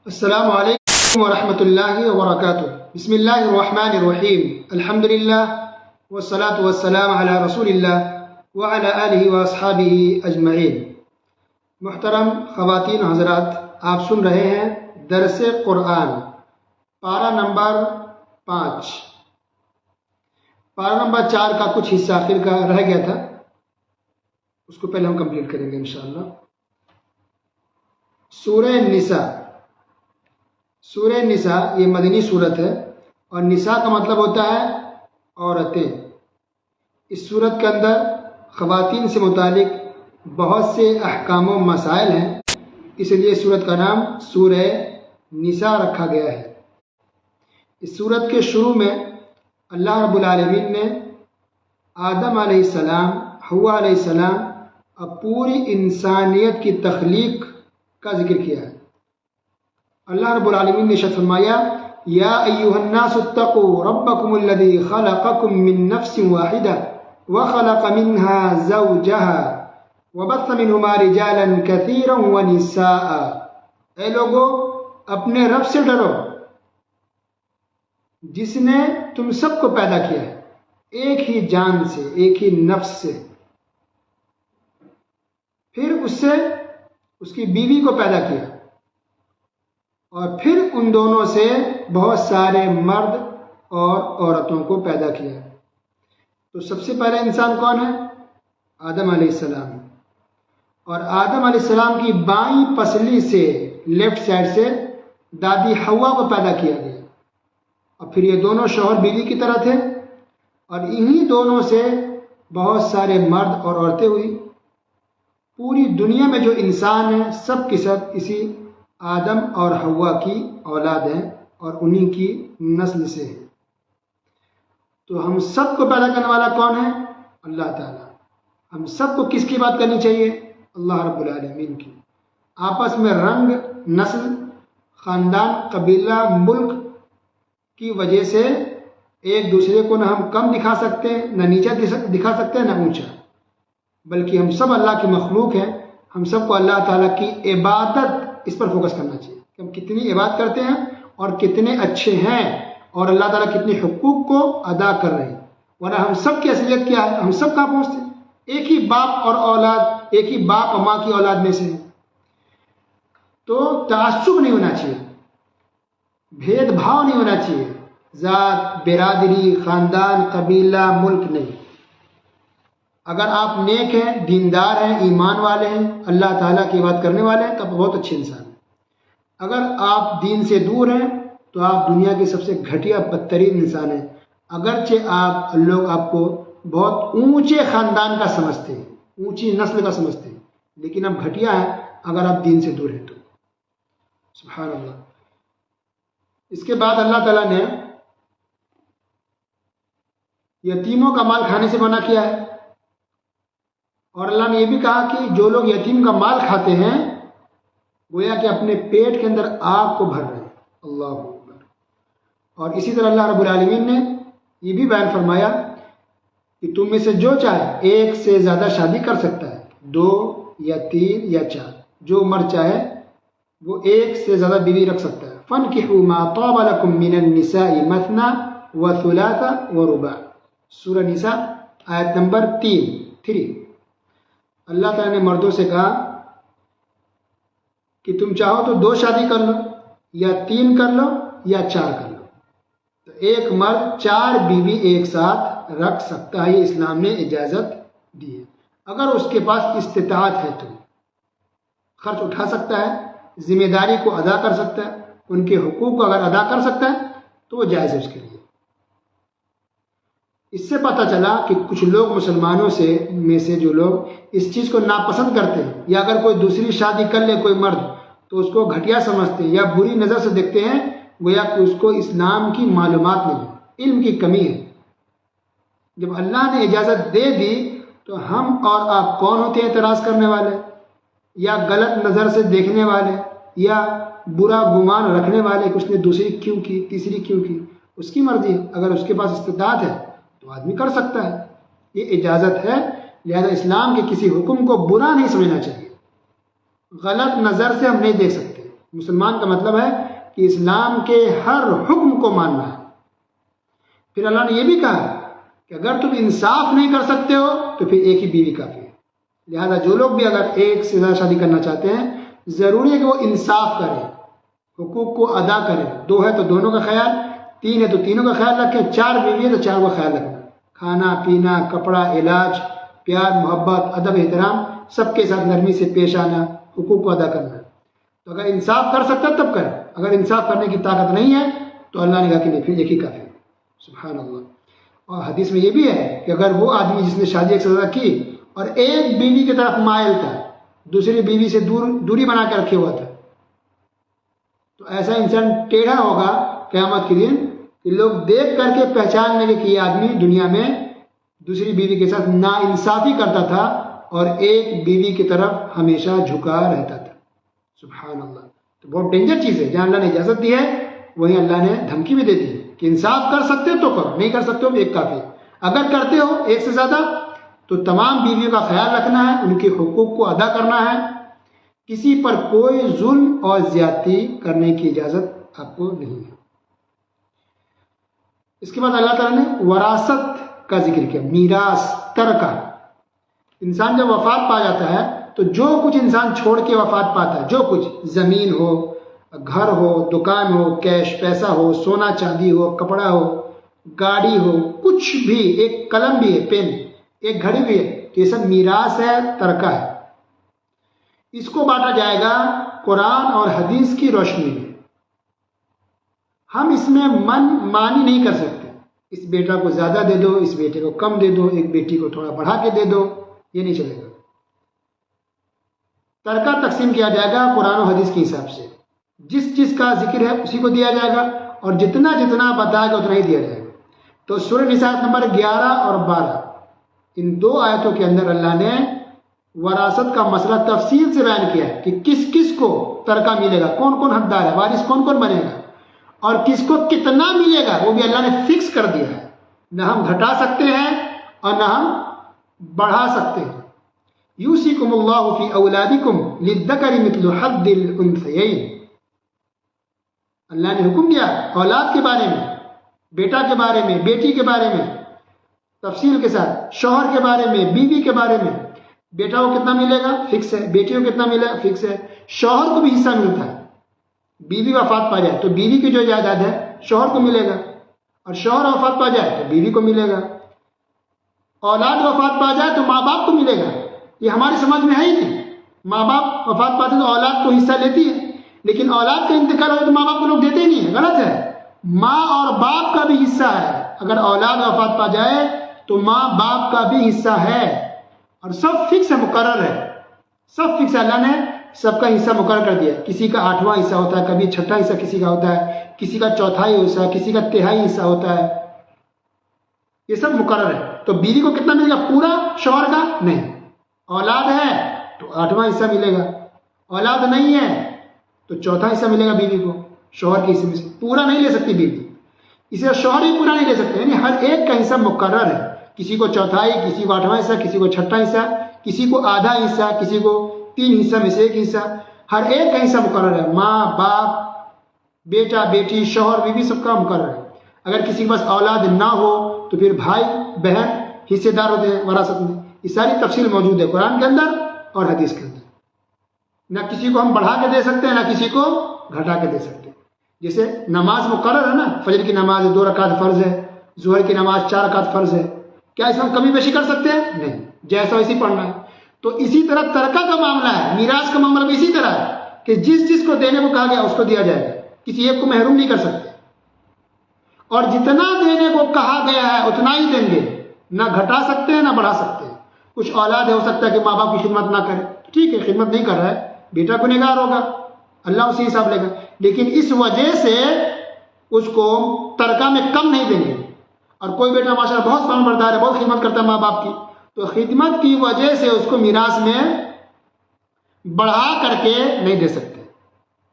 السلام علیکم ورحمۃ اللہ وبرکاتہ۔ بسم اللہ الرحمن الرحیم، الحمد للہ والصلاة والسلام علی رسول اللہ وعلی آلہ واصحابہ اجمعین۔ محترم خواتین و حضرات، آپ سن رہے ہیں درس قرآن پارہ نمبر 5۔ پارہ نمبر 4 کا کچھ حصہ آخر کا رہ گیا تھا، اس کو پہلے ہم کمپلیٹ کریں گے انشاءاللہ۔ سورہ نساء، سورہ نساء یہ مدنی صورت ہے، اور نساء کا مطلب ہوتا ہے عورتیں۔ اس صورت کے اندر خواتین سے متعلق بہت سے احکام و مسائل ہیں، اس لیے اس صورت کا نام سورہ نساء رکھا گیا ہے۔ اس صورت کے شروع میں اللہ رب العالمین نے آدم علیہ السلام، حوا علیہ السلام اور پوری انسانیت کی تخلیق کا ذکر کیا ہے۔ اللہ رب العالمین نے ارشاد فرمایا، یا ایھا الناس اتقوا ربکم الذی خلقکم من نفس واحدہ وخلق منها زوجها وبث منهما رجالا کثیرا ونساء۔ اے لوگو، اپنے رب سے ڈرو جس نے تم سب کو پیدا کیا ہے ایک ہی جان سے، ایک ہی نفس سے، پھر اس سے اس کی بیوی کو پیدا کیا، اور پھر ان دونوں سے بہت سارے مرد اور عورتوں کو پیدا کیا۔ تو سب سے پہلے انسان کون ہے؟ آدم علیہ السلام، اور آدم علیہ السلام کی بائیں پسلی سے، لیفٹ سائڈ سے دادی حوا کو پیدا کیا گیا، اور پھر یہ دونوں شوہر بیوی کی طرح تھے، اور انہی دونوں سے بہت سارے مرد اور عورتیں ہوئی۔ پوری دنیا میں جو انسان ہیں سب کے سب اسی آدم اور حوا کی اولاد ہیں، اور انہی کی نسل سے ہیں۔ تو ہم سب کو پیدا کرنے والا کون ہے؟ اللہ تعالیٰ۔ ہم سب کو کس کی بات کرنی چاہیے؟ اللہ رب العالمین کی۔ آپس میں رنگ، نسل، خاندان، قبیلہ، ملک کی وجہ سے ایک دوسرے کو نہ ہم کم دکھا سکتے ہیں، نہ نیچا دکھا سکتے ہیں، نہ اونچا، بلکہ ہم سب اللہ کی مخلوق ہیں۔ ہم سب کو اللہ تعالیٰ کی عبادت اس پر فوکس کرنا چاہیے کہ ہم کتنی عبادت کرتے ہیں اور کتنے اچھے ہیں، اور اللہ تعالیٰ کتنے حقوق کو ادا کر رہے ہیں۔ ورنہ ہم سب کی اصلیت کیا ہے؟ ہم سب کہاں پہنچتے ہیں؟ ایک ہی باپ اور اولاد، ایک ہی باپ اور ماں کی اولاد میں سے۔ تو تعصب نہیں ہونا چاہیے، بھید بھاؤ نہیں ہونا چاہیے، ذات، برادری، خاندان، قبیلہ، ملک نہیں۔ اگر آپ نیک ہیں، دیندار ہیں، ایمان والے ہیں، اللہ تعالیٰ کی بات کرنے والے ہیں، تو آپ بہت اچھے انسان ہیں۔ اگر آپ دین سے دور ہیں تو آپ دنیا کے سب سے گھٹیا بدترین انسان ہیں، اگرچہ لوگ آپ کو بہت اونچے خاندان کا سمجھتے ہیں، اونچی نسل کا سمجھتے ہیں، لیکن آپ گھٹیا ہیں اگر آپ دین سے دور ہیں تو۔ سبحان اللہ۔ اس کے بعد اللہ تعالیٰ نے یتیموں کا مال کھانے سے منع کیا ہے، اور اللہ نے یہ بھی کہا کہ جو لوگ یتیم کا مال کھاتے ہیں گویا کہ اپنے پیٹ کے اندر آگ کو بھر رہے ہیں۔ اللہ اکبر۔ اور اسی طرح اللہ رب العالمین نے یہ بھی بیان فرمایا کہ تم میں سے جو چاہے ایک سے زیادہ شادی کر سکتا ہے، 2 یا 3 یا 4، جو مرد چاہے وہ ایک سے زیادہ بیوی رکھ سکتا ہے۔ فَانْكِحُوا مَا طَابَ لَكُم مِّنَ النِّسَاءِ مَثْنَىٰ وَثُلَاثَ وَرُبَاعَ۔ سورہ نساء آیت نمبر 3۔ اللہ تعالیٰ نے مردوں سے کہا کہ تم چاہو تو 2 شادی کر لو، یا 3 کر لو، یا 4 کر لو۔ تو ایک مرد 4 بیوی ایک ساتھ رکھ سکتا ہے، یہ اسلام نے اجازت دی ہے، اگر اس کے پاس استطاعت ہے تو۔ خرچ اٹھا سکتا ہے، ذمہ داری کو ادا کر سکتا ہے، ان کے حقوق کو اگر ادا کر سکتا ہے تو وہ جائز ہے اس کے لیے۔ اس سے پتہ چلا کہ کچھ لوگ مسلمانوں میں سے جو لوگ اس چیز کو ناپسند کرتے ہیں، یا اگر کوئی دوسری شادی کر لے کوئی مرد تو اس کو گھٹیا سمجھتے ہیں یا بری نظر سے دیکھتے ہیں، گویا کہ اس کو اسلام کی معلومات نہیں، علم کی کمی ہے۔ جب اللہ نے اجازت دے دی تو ہم اور آپ کون ہوتے ہیں اعتراض کرنے والے، یا غلط نظر سے دیکھنے والے، یا برا گمان رکھنے والے کہ اس نے دوسری کیوں کی، تیسری کیوں کی؟ اس کی مرضی ہے، اگر اس کے پاس استطاعت ہے تو آدمی کر سکتا ہے، یہ اجازت ہے۔ لہذا اسلام کے کسی حکم کو برا نہیں سمجھنا چاہیے، غلط نظر سے ہم نہیں دیکھ سکتے، مسلمان کا مطلب ہے کہ اسلام کے ہر حکم کو ماننا ہے۔ پھر اللہ نے یہ بھی کہا کہ اگر تم انصاف نہیں کر سکتے ہو تو پھر ایک ہی بیوی کافی ہے۔ لہذا جو لوگ بھی اگر ایک سے زیادہ شادی کرنا چاہتے ہیں، ضروری ہے کہ وہ انصاف کریں، حقوق کو ادا کریں۔ 2 ہے تو دونوں کا خیال، 3 ہے تو تینوں کا خیال رکھیں، 4 بیوی ہے تو 4 کا خیال رکھنا۔ کھانا پینا، کپڑا، علاج، پیار محبت، ادب احترام، سب کے ساتھ نرمی سے پیش آنا، حقوق کو ادا کرنا۔ تو اگر انصاف کر سکتا ہے تب کریں، اگر انصاف کرنے کی طاقت نہیں ہے تو اللہ نے کہا کہ نہیں، پھر ایک ہی کافی ہے۔ سبحان اللہ۔ اور حدیث میں یہ بھی ہے کہ اگر وہ آدمی جس نے شادی ایک سے زیادہ کی اور ایک بیوی کی طرف مائل تھا، دوسری بیوی سے دوری بنا کے رکھے ہوا تھا، تو ایسا انسان ٹیڑھا ہوگا قیامت کے دن کہ لوگ دیکھ کر کے پہچان لیں گے کہ یہ آدمی دنیا میں دوسری بیوی کے ساتھ ناانصافی کرتا تھا اور ایک بیوی کی طرف ہمیشہ جھکا رہتا تھا۔ سبحان اللہ۔ تو بہت ڈینجر چیز ہے، جہاں اللہ نے اجازت دی ہے وہیں اللہ نے دھمکی بھی دے دی کہ انصاف کر سکتے ہو تو کرو، نہیں کر سکتے ہو ایک کافی ہے۔ اگر کرتے ہو ایک سے زیادہ تو تمام بیویوں کا خیال رکھنا ہے، ان کے حقوق کو ادا کرنا ہے، کسی پر کوئی ظلم اور زیادتی کرنے کی اجازت آپ کو نہیں ہے۔ اس کے بعد اللہ تعالیٰ نے وراثت کا ذکر کیا، میراث، ترکہ۔ انسان جب وفات پا جاتا ہے تو جو کچھ انسان چھوڑ کے وفات پاتا ہے، جو کچھ، زمین ہو، گھر ہو، دکان ہو، کیش پیسہ ہو، سونا چاندی ہو، کپڑا ہو، گاڑی ہو، کچھ بھی، ایک قلم بھی ہے، پین، ایک گھڑی بھی ہے، تو یہ سب میراث ہے، ترکہ ہے۔ اس کو بانٹا جائے گا قرآن اور حدیث کی روشنی میں۔ ہم اس میں مانی نہیں کر سکتے، اس بیٹا کو زیادہ دے دو، اس بیٹے کو کم دے دو، ایک بیٹی کو تھوڑا بڑھا کے دے دو، یہ نہیں چلے گا۔ ترکہ تقسیم کیا جائے گا قرآن و حدیث کے حساب سے، جس کا ذکر ہے اسی کو دیا جائے گا، اور جتنا بتایا گا اتنا ہی دیا جائے گا۔ تو سورہ نساء نمبر 11 اور 12 ان 2 آیتوں کے اندر اللہ نے وراثت کا مسئلہ تفصیل سے بیان کیا ہے کہ کس کس کو ترکہ ملے گا، کون کون حقدار ہے، وارث کون کون بنے گا، اور کس کو کتنا ملے گا وہ بھی اللہ نے فکس کر دیا ہے۔ نہ ہم گھٹا سکتے ہیں اور نہ ہم بڑھا سکتے ہیں۔ یوصیکم اللہ فی اولادکم للذکر مثل حظ الانثیین۔ اللہ نے حکم دیا اولاد کے بارے میں، بیٹا کے بارے میں، بیٹی کے بارے میں، تفصیل کے ساتھ، شوہر کے بارے میں، بیوی کے بارے میں۔ بیٹا کو کتنا ملے گا فکس ہے، بیٹی کو کتنا ملے گا فکس ہے، شوہر کو بھی حصہ ملتا ہے۔ بیوی وفات پا جائے تو بیوی کی جو جائیداد ہے شوہر کو ملے گا، اور شوہر وفات پا جائے تو بیوی کو ملے گا۔ اولاد وفات پا جائے تو ماں باپ کو ملے گا۔ یہ ہماری سمجھ میں ہے ہی نہیں، ماں باپ وفات پاتے تو اولاد تو حصہ لیتی ہے، لیکن اولاد کا انتقال ہو تو ماں باپ کو لوگ دیتے ہی نہیں ہیں، غلط ہے۔ ماں اور باپ کا بھی حصہ ہے، اگر اولاد وفات پا جائے تو ماں باپ کا بھی حصہ ہے، اور سب فکس ہے، مقرر ہے، سب فکس ہے۔ اللہ نے سب کا حصہ مقرر کر دیا، کسی کا 8واں حصہ ہوتا ہے، کبھی 6واں حصہ کسی کا ہوتا ہے، کسی کا 1/4 حصہ، کسی کا 1/3 حصہ ہوتا ہے، یہ سب مقرر ہے۔ تو بیوی کو کتنا ملے گا پورا، شوہر کا نہیں۔ اولاد ہے تو 8واں حصہ ملے گا، اولاد نہیں ہے تو 4واں حصہ ملے گا بیوی کو، شوہر کے حصے میں سے پورا نہیں لے سکتی بیوی، اسے شوہر ہی پورا نہیں لے سکتے، یعنی ہر ایک کا حصہ مقرر ہے، کسی کو 1/4، کسی کو 8واں حصہ، کسی کو 6واں حصہ، کسی کو آدھا حصہ، کسی کو 3 حصہ میں سے 1 حصہ، ہر ایک کا حصہ مقرر ہے۔ ماں باپ، بیٹا بیٹی، شوہر بیوی، سب کا مقرر ہے۔ اگر کسی کے پاس اولاد نہ ہو تو پھر بھائی بہن حصے دار ہوتے ہیں وراثت میں۔ یہ ساری تفصیل موجود ہے قرآن کے اندر اور حدیث کے اندر۔ نہ کسی کو ہم بڑھا کے دے سکتے ہیں، نہ کسی کو گھٹا کے دے سکتے ہیں۔ جیسے نماز مقرر ہے نا، فجر کی نماز 2 رکعت فرض ہے، ظہر کی نماز 4 رکعت فرض ہے، کیا اس میں ہم کمی بیشی کر سکتے ہیں؟ نہیں، جیسا ویسی پڑھنا ہے۔ تو اسی طرح ترکہ کا معاملہ ہے، میراث کا معاملہ بھی اسی طرح ہے کہ جس کو دینے کو کہا گیا اس کو دیا جائے گا، کسی ایک کو محروم نہیں کر سکتے، اور جتنا دینے کو کہا گیا ہے اتنا ہی دیں گے، نہ گھٹا سکتے ہیں نہ بڑھا سکتے ہیں۔ کچھ اولاد ہے، ہو سکتا ہے کہ ماں باپ کی خدمت نہ کرے، ٹھیک ہے، خدمت نہیں کر رہا ہے، بیٹا گنہگار ہوگا، اللہ اسی حساب لے گا، لیکن اس وجہ سے اس کو ترکہ میں کم نہیں دیں گے۔ اور کوئی بیٹا ماشاءاللہ بہت فرمان بردار ہے، بہت خدمت کرتا ہے ماں باپ کی، تو خدمت کی وجہ سے اس کو میراث میں بڑھا کر کے نہیں دے سکتے۔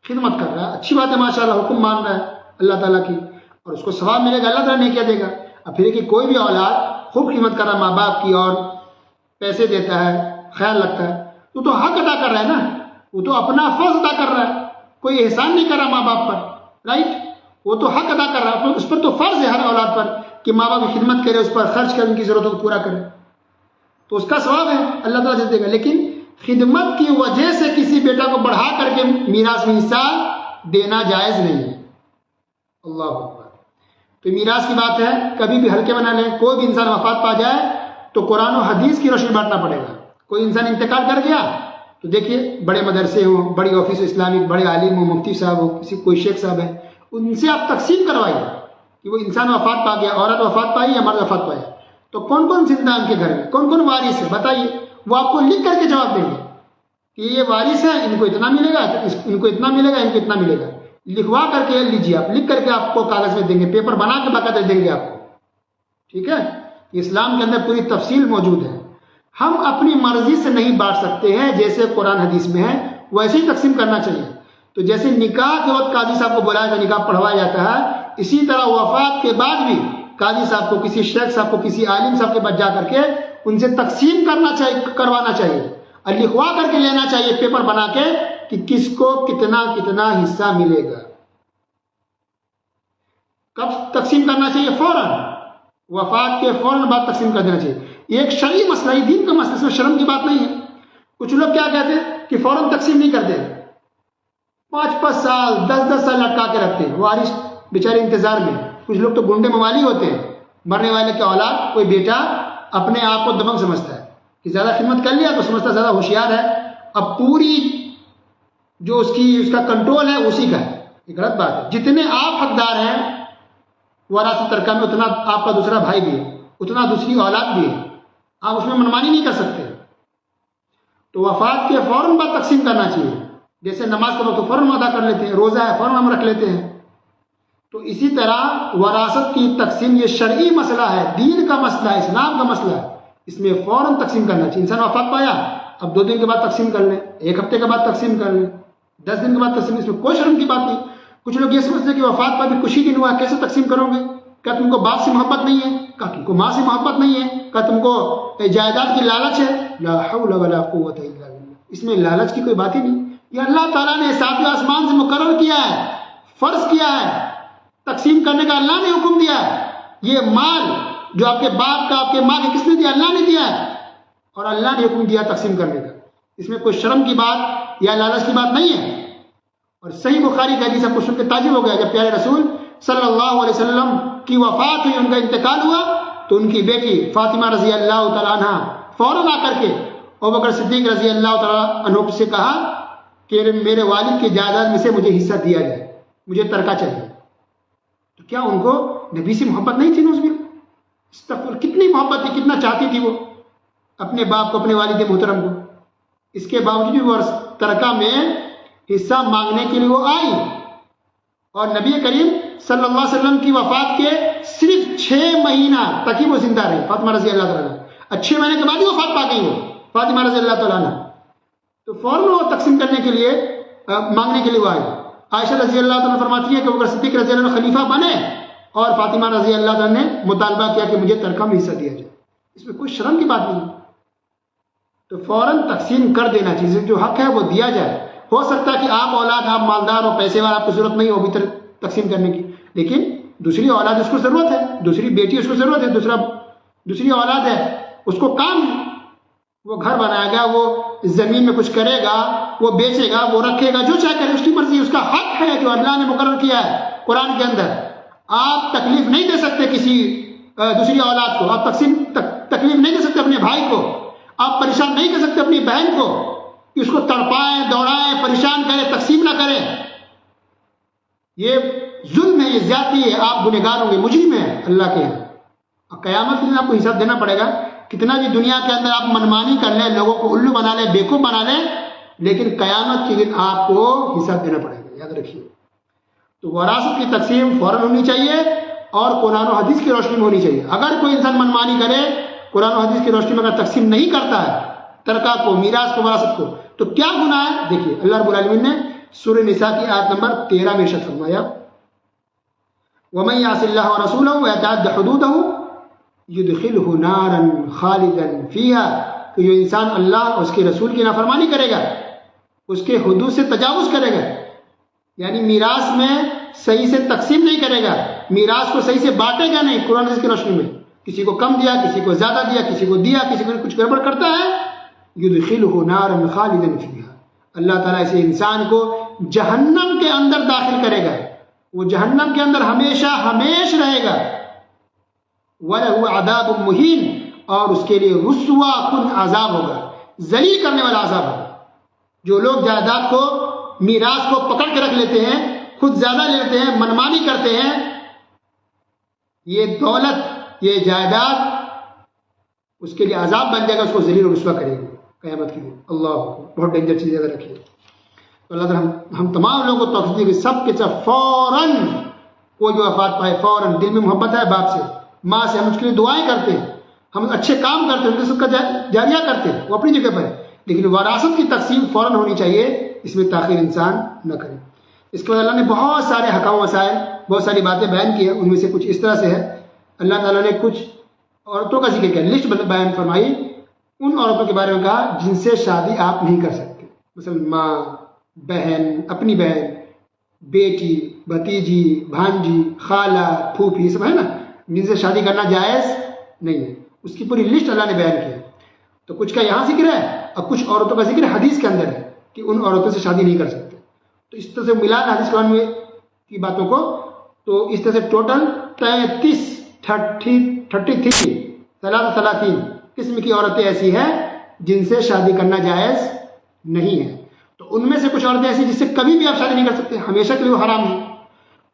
خدمت کر رہا ہے، اچھی بات ہے، ماشاءاللہ حکم مان رہا ہے اللہ تعالیٰ کی، اور اس کو ثواب ملے گا، اللہ تعالیٰ نہیں کیا دے گا۔ اب پھر کہ کوئی بھی اولاد خوب خدمت کر رہا ہے ماں باپ کی اور پیسے دیتا ہے، خیال رکھتا ہے، تو حق ادا کر رہا ہے نا، وہ تو اپنا فرض ادا کر رہا ہے، کوئی احسان نہیں کر رہا ماں باپ پر، رائٹ، وہ تو حق ادا کر رہا ہے، اس پر تو فرض ہے ہر اولاد پر کہ ماں باپ کی خدمت کرے، اس پر خرچ کرے، ان کی ضرورتوں کو پورا کرے، تو اس کا ثواب ہے، اللہ تعالیٰ دے گا۔ لیکن خدمت کی وجہ سے کسی بیٹا کو بڑھا کر کے میراث میں حصہ دینا جائز نہیں ہے۔ اللہ اکبر۔ تو میراث کی بات ہے، کبھی بھی ہلکے بنا لیں۔ کوئی بھی انسان وفات پا جائے تو قرآن و حدیث کی روشنی بانٹنا پڑے گا۔ کوئی انسان انتقال کر گیا تو دیکھیے، بڑے مدرسے ہوں، بڑی آفس اسلامک، بڑے عالم ہوں، مفتی صاحب ہو، کوئی شیخ صاحب ہے، ان سے آپ تقسیم کروائیے کہ وہ انسان وفات پا گیا، عورت وفات پائی یا مرد وفات پایا، تو کون کون زندہ ان کے گھر میں، کون کون وارث ہے بتائیے، وہ آپ کو لکھ کر کے جواب دیں گے کہ یہ وارث ہے، ان کو اتنا ملے گا، ان کو اتنا ملے گا، ان کو اتنا ملے گا، لکھوا کر کے لیجیے، آپ لکھ کر کے آپ کو کاغذ میں دیں گے، پیپر بنا کے باقاعدہ دیں گے آپ کو، ٹھیک ہے۔ اسلام کے اندر پوری تفصیل موجود ہے۔ ہم اپنی مرضی سے نہیں بانٹ سکتے ہیں، جیسے قرآن حدیث میں ہے ویسے ہی تقسیم کرنا چاہیے۔ تو جیسے نکاح کے وقت قاضی صاحب کو بلایا جاتا ہے، نکاح پڑھوایا جاتا ہے، اسی طرح وفات کے بعد بھی قاضی صاحب کو، کسی شیخ صاحب کو، کسی عالم صاحب کے پاس جا کر کے ان سے تقسیم کروانا چاہیے اور لکھوا کر کے لینا چاہیے پیپر بنا کے کہ کس کو کتنا کتنا حصہ ملے گا۔ کب تقسیم کرنا چاہیے؟ فوراً، وفات کے فوراً بعد تقسیم کر دینا چاہیے۔ یہ ایک شرعی مسئلہ ہے، دین کا مسئلہ، اس میں شرم کی بات نہیں ہے۔ کچھ لوگ کیا کہتے ہیں کہ فوراً تقسیم نہیں کرتے، 5 سال 10 سال لٹکا کے رکھتے ہیں، وارث بیچارے انتظار میں۔ کچھ لوگ تو گنڈے موالی ہوتے ہیں، مرنے والے کے اولاد، کوئی بیٹا اپنے آپ کو دبنگ سمجھتا ہے کہ زیادہ خدمت کر لیا تو سمجھتا زیادہ ہوشیار ہے، اب پوری جو اس کا کنٹرول ہے اسی کا ہے۔ یہ غلط بات ہے۔ جتنے آپ حقدار ہیں وراثت ترکہ میں، اتنا آپ کا دوسرا بھائی بھی ہے، اتنا دوسری اولاد بھی ہے، آپ اس میں منمانی نہیں کر سکتے۔ تو وفات کے فوراً بعد تقسیم کرنا چاہیے، جیسے نماز کا وقت فوراً ادا کر لیتے ہیں، روزہ ہے فوراً ہم رکھ لیتے ہیں، تو اسی طرح وراثت کی تقسیم یہ شرعی مسئلہ ہے، دین کا مسئلہ ہے، اسلام کا مسئلہ ہے، اس میں فوراً تقسیم کرنا چاہیے۔ انسان وفات پایا، اب 2 دن کے بعد تقسیم کر لیں، 1 ہفتے کے بعد تقسیم کر لیں، 10 دن کے بعد تقسیم، اس میں کوئی شرم کی بات نہیں۔ کچھ لوگ یہ سمجھتے ہیں کہ وفات پر بھی کچھ ہی دن ہوا، کیسے تقسیم کرو گے؟ کیا تم کو باپ سے محبت نہیں ہے؟ کیا تم کو ماں سے محبت نہیں ہے؟ کیا تم کو جائیداد کی لالچ ہے؟ لا حول ولا قوت الا باللہ۔ اس میں لالچ کی کوئی بات ہی نہیں، یہ اللہ تعالیٰ نے 7ویں آسمان سے مقرر کیا ہے، فرض کیا ہے، تقسیم کرنے کا اللہ نے حکم دیا ہے۔ یہ مال جو آپ کے باپ کا، آپ کے ماں کا کس نے دیا؟ اللہ نے دیا ہے، اور اللہ نے حکم دیا تقسیم کرنے کا۔ اس میں کوئی شرم کی بات یا لالچ کی بات نہیں ہے۔ اور صحیح بخاری کی حدیث کو سن کے تعجب ہو گیا، جب پیارے رسول صلی اللہ علیہ وسلم کی وفات ہوئی، ان کا انتقال ہوا، تو ان کی بیٹی فاطمہ رضی اللہ تعالیٰ عنہ فوراً آ کر کے ابوبکر صدیق رضی اللہ تعالیٰ عنہ سے کہا کہ میرے والد کی جائیداد میں سے مجھے حصہ دیا جائے، مجھے ترکہ چاہیے۔ تو کیا ان کو نبی سے محبت نہیں تھی؟ نوز باللہ، استغفر، کتنی محبت تھی، کتنا چاہتی تھی وہ اپنے باپ کو، اپنے والد محترم کو۔ اس کے باوجود بھی وہ ترکہ میں حصہ مانگنے کے لیے وہ آئی، اور نبی کریم صلی اللہ علیہ وسلم کی وفات کے صرف 6 مہینہ تک ہی وہ زندہ رہی، فاطمہ رضی اللہ تعالیٰ عنہ۔ 6 مہینے کے بعد ہی وفات پا گئی وہ فاطمہ رضی اللہ تعالیٰ عنہ، تو فوراً وہ تقسیم کرنے کے لیے، مانگنے کے لیے وہ آئی۔ عائشہ رضی اللہ تعالیٰ فرماتی ہے کہ ابوبکر صدیق رضی اللہ عنہ خلیفہ بنے، اور فاطمہ رضی اللہ تعالیٰ نے مطالبہ کیا کہ مجھے ترکہ میں حصہ دیا جائے۔ اس میں کوئی شرم کی بات نہیں، تو فوراً تقسیم کر دینا چاہیے، جو حق ہے وہ دیا جائے۔ ہو سکتا ہے کہ آپ اولاد، آپ مالدار ہو، پیسے والا، آپ کو ضرورت نہیں ہو ابھی تقسیم کرنے کی، لیکن دوسری اولاد اس کو ضرورت ہے، دوسری بیٹی اس کو ضرورت ہے، دوسری اولاد ہے، اس کو کام ہے، وہ گھر بنائے گا، وہ زمین میں کچھ کرے گا، وہ بیچے گا، وہ رکھے گا، جو چاہے کرے، اس کی مرضی، اس کا حق ہے جو اللہ نے مقرر کیا ہے قرآن کے اندر۔ آپ تکلیف نہیں دے سکتے کسی دوسری اولاد کو، آپ تکلیف نہیں دے سکتے اپنے بھائی کو، آپ پریشان نہیں کر سکتے اپنی بہن کو کہ اس کو تڑپائیں، دوڑائیں، پریشان کریں، تقسیم نہ کریں۔ یہ ظلم ہے، یہ زیادتی ہے، آپ گنہگار ہوں گے، مجرم ہیں اللہ کے ہیں، اور قیامت کے دن آپ کو حساب دینا پڑے گا۔ کتنا بھی دنیا کے اندر آپ منمانی کر لیں، لوگوں کو الو بنا لیں، بیوقوف بنا لیں، لیکن قیامت کے دن آپ کو حساب دینا پڑے گا، یاد رکھیے۔ تو وراثت کی تقسیم فوراً ہونی چاہیے، اور قرآن و حدیث کی روشنی میں ہونی چاہیے۔ اگر کوئی انسان منمانی کرے، قرآن و حدیث کی روشنی میں اگر تقسیم نہیں کرتا ہے ترکہ کو، میراث کو، وراثت کو، تو کیا گناہ ہے؟ دیکھیے اللہ رب العالمین نے سورہ نساء کی آیت نمبر 13 میں ارشاد فرمایا، وَمَن يَعْصِ اللَّهَ وَرَسُولَهُ وَيَتَعَدَّ حُدُودَهُ يُدْخِلْهُ نَارًا خَالِدًا فِيهَا، کہ جو انسان اللہ اور اس کے رسول کی نافرمانی کرے گا، اس کے حدود سے تجاوز کرے گا، یعنی میراث میں صحیح سے تقسیم نہیں کرے گا، میراث کو صحیح سے بانٹے گا نہیں قرآن حدیث کی روشنی میں، کسی کو کم دیا، کسی کو زیادہ دیا، کسی کو دیا، کسی کو کچھ گڑبڑ کرتا ہے، یدخلہ نارا خالدا فیہا، اللہ تعالیٰ اسے انسان کو جہنم کے اندر داخل کرے گا، وہ جہنم کے اندر ہمیشہ ہمیش رہے گا، وَلَهُ عَذَابٌ مُهِينٌ، اور اس کے لیے رسوا کن عذاب ہوگا، ذلیل کرنے والا عذاب ہوگا۔ جو لوگ جائیداد کو میراث کو پکڑ کے رکھ لیتے ہیں، خود زیادہ لے لیتے ہیں، منمانی کرتے ہیں، یہ دولت، یہ جائیداد اس کے لیے عذاب بن جائے گا، اس کو ذلیل اور رسوا کرے گی قیامت کے لیے۔ اللہ بہت ڈینجر چیز یاد رکھیے۔ تو اللہ تعالیٰ ہم تمام لوگوں کو توفیق دے کہ سب کے سب فوراً کوئی جو وفات پائے، فوراً دل میں محبت ہے باپ سے، ماں سے، ہم اس کے لیے دعائیں کرتے ہیں، ہم اچھے کام کرتے ہیں، ان کے سب کا جاریہ کرتے ہیں، وہ اپنی جگہ پر ہے، لیکن وراثت کی تقسیم فوراً ہونی چاہیے، اس میں تاخیر انسان نہ کرے۔ اس کے بعد اللہ نے بہت سارے حکام و مسائل، بہت ساری باتیں بیان کی ہیں، ان میں سے کچھ اس طرح سے ہے، اللہ تعالیٰ نے کچھ عورتوں کا ذکر کیا، لسٹ بیان فرمائی، ان عورتوں کے بارے میں کہا جن سے شادی آپ نہیں کر سکتے، مثلا ماں، بہن، اپنی بہن، بیٹی، بھتیجی، بھانجی، خالہ، پھوپھی، یہ سب ہے نا، جن سے شادی کرنا جائز نہیں ہے، اس کی پوری لسٹ اللہ نے بیان کی ہے۔ تو کچھ کا یہاں ذکر ہے اور کچھ عورتوں کا ذکر حدیث کے اندر ہے کہ ان عورتوں سے شادی نہیں کر سکتے۔ تو اس طرح سے ملا حدیث قرآن میں کی باتوں کو، تو اس طرح سے ٹوٹل 33 قسم کی عورتیں ایسی ہیں جن سے شادی کرنا جائز نہیں ہے۔ تو ان میں سے کچھ عورتیں ایسی جس سے کبھی بھی آپ شادی نہیں کر سکتے، ہمیشہ کے لیے وہ حرام ہے،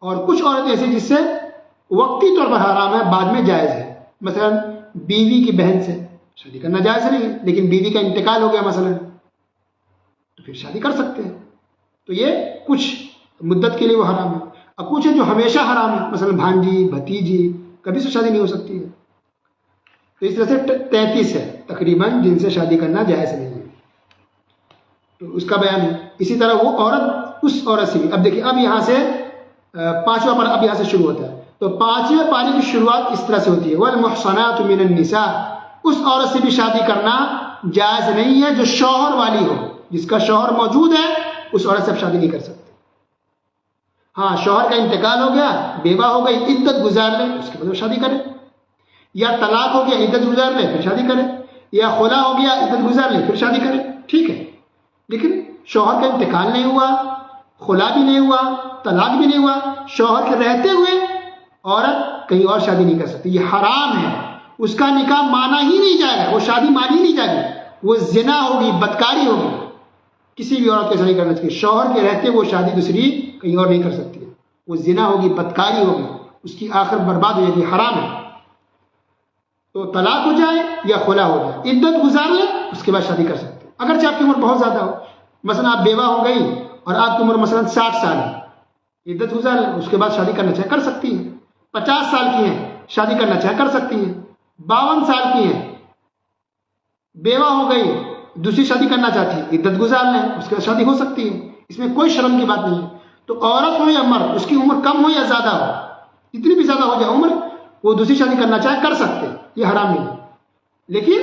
اور کچھ عورتیں ایسی جس سے وقتی طور پر حرام ہے، بعد میں جائز ہے۔ مثلا بیوی کی بہن سے شادی کرنا جائز نہیں ہے، لیکن بیوی کا انتقال ہو گیا مثلا، تو پھر شادی کر سکتے ہیں۔ تو یہ کچھ مدت کے لیے وہ حرام ہے، اور کچھ ہے جو ہمیشہ حرام ہے، مثلا بھانجی، بھتیجی، کبھی سے شادی نہیں ہو سکتی ہے۔ تو اس طرح سے 33 ہے تقریباً جن سے شادی کرنا جائز نہیں ہے، تو اس کا بیان ہے۔ اسی طرح وہ عورت اس عورت سے بھی، اب دیکھیے اب یہاں سے پانچواں پارہ اب یہاں سے شروع ہوتا ہے، تو پانچویں پارے کی شروعات اس طرح سے ہوتی ہے، وَالْمُحْصَنَاتُ مِنَ النِّسَاءِ، اس عورت سے بھی شادی کرنا جائز نہیں ہے جو شوہر والی ہو، جس کا شوہر موجود ہے اس عورت سے آپ شادی نہیں کر سکتے۔ ہاں شوہر کا انتقال ہو گیا، بیوہ ہو گئی، عدت گزار لے، اس کے بعد وہ شادی کرے، یا طلاق ہو گیا، عدت گزار لے پھر شادی کرے، یا خلا ہو گیا، عدت گزار لے پھر شادی کرے، ٹھیک ہے۔ لیکن شوہر کا انتقال نہیں ہوا، خلا بھی نہیں ہوا، طلاق بھی نہیں ہوا، شوہر کے رہتے ہوئے عورت کہیں اور شادی نہیں کر سکتی، یہ حرام ہے، اس کا نکاح مانا ہی نہیں جائے گا، وہ شادی مانی نہیں جائے گی، وہ زنا ہوگی، بدکاری ہوگی، کسی بھی عورت کے ساتھ نہیں کرنا چاہیے، شوہر کے رہتے وہ شادی دوسری کہیں اور نہیں کر سکتی ہے، وہ زنا ہوگی، بدکاری ہوگی، اس کی آخر برباد ہو جائے گی، حرام ہے۔ تو طلاق ہو جائے یا خلا ہو جائے، عدت گزار لے، اس کے بعد شادی کر سکتے ہیں، اگرچہ آپ کی عمر بہت زیادہ ہو، مثلا آپ بیوہ ہو گئی اور آپ کی عمر مثلا 60 سال ہے، عدت گزار لیں، اس کے بعد شادی کرنا چاہے کر سکتی ہیں، 50 سال کی ہیں شادی کرنا چاہے کر سکتی ہیں، 52 سال کی ہیں بیوہ ہو گئی، دوسری شادی کرنا چاہتی ہے، عدت گزار لیں، اس کے بعد شادی ہو سکتی ہے، اس میں کوئی شرم کی بات نہیں ہے۔ تو عورت ہو یا مرد، اس کی عمر کم ہو یا زیادہ ہو، جتنی بھی زیادہ ہو جائے عمر، وہ دوسری شادی کرنا چاہے کر سکتے، یہ حرام نہیں ہے۔ لیکن